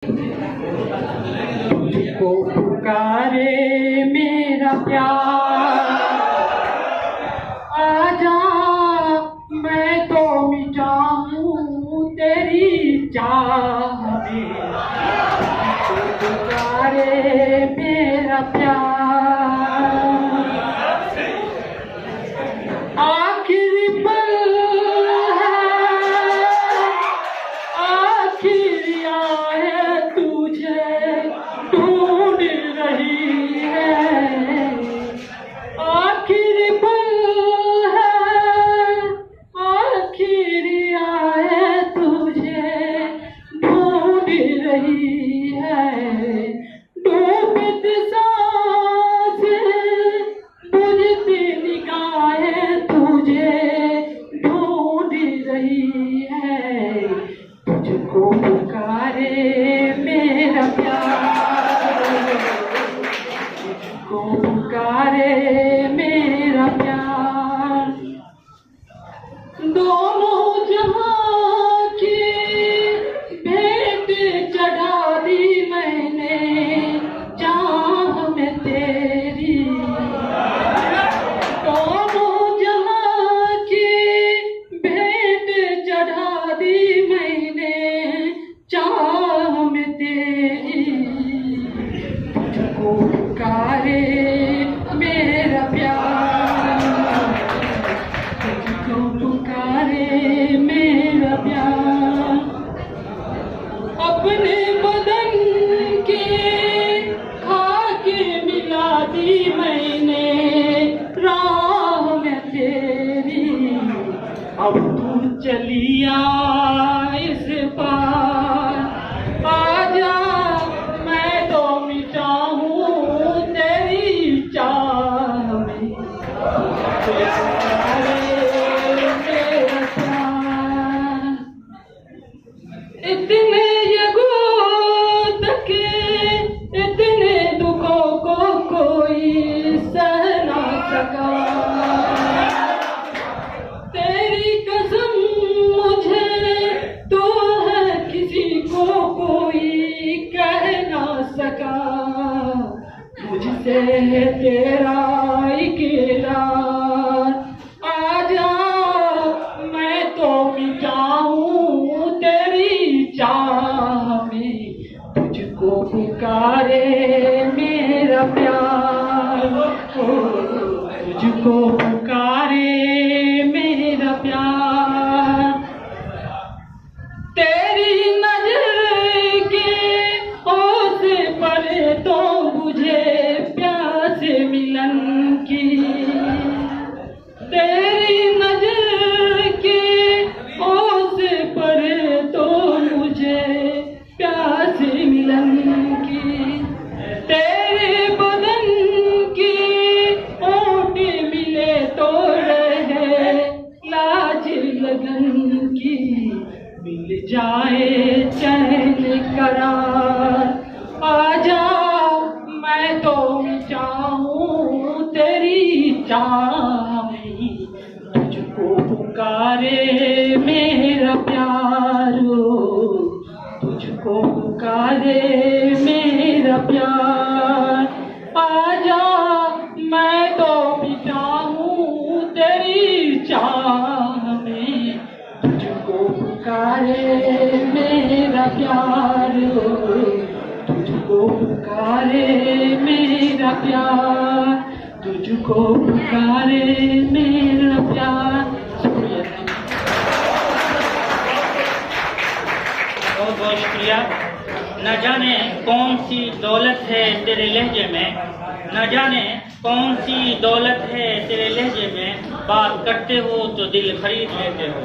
तुझको पुकारे मेरा प्यार, आजा मैं तो मिटाऊं तेरी चाह में। पुकारे मेरा प्यार, आखिरी पल है, आखिरी आए तुझे ढूंढ रही है। आखिरी पल है, आखिरी आए तुझे ढूंढ रही है। डूबती सांसें, बुझती निगाहें तुझे ढूंढ रही है। तुझको पुकारे मेरा प्यार, तुझको पुकारे मेरा प्यार। दोनों जहां की भेंट चढ़ा दी मैंने चाह में तेरी। दोनों जहां की भेंट चढ़ा दी मैंने चाह में तेरी। तुझको पुकारे मेरा प्यार, तुझको पुकारे मेरा प्यार। अपने बदन के खाके मिला दी मैंने राह में तेरी। अब तू चलिया इस पार, आजा मैं तो मिटाऊं तेरी चाह में। इतने यगोद के इतने दुखों को कोई सह ना सका। तेरी कसम मुझे तो है किसी को कोई कह ना सका। मुझसे है तेरा इकरार, आजा मैं तो मिटाऊं तेरी चाह में। तुझको पुकारे मेरा प्यार, तुझको पुकारे मेरा प्यार। तेरी नजर के ओस पर तो मुझे प्यास मिलन की। तेरी नजर के ओस पर तो मुझे प्यास मिलन की। तेरे बदन की ओट मिले तो रहे लाज लगन की। मिल जाए चैन करार, आजा मैं तो चाहूं तेरी चाह में। तुझको पुकारे मेरा प्यार, तुझको पुकारे मेरा प्यार। आजा मैं तो मिटाऊं तेरी चाह में। तुझको पुकारे मेरा प्यार, तुझको पुकारे मेरा प्यार, तुझको पुकारे मेरा प्यार। शुक्रिया, बहुत बहुत शुक्रिया। न जाने कौन सी दौलत है तेरे लहजे में, न जाने कौन सी दौलत है तेरे लहजे में। बात करते हो तो दिल खरीद लेते हो।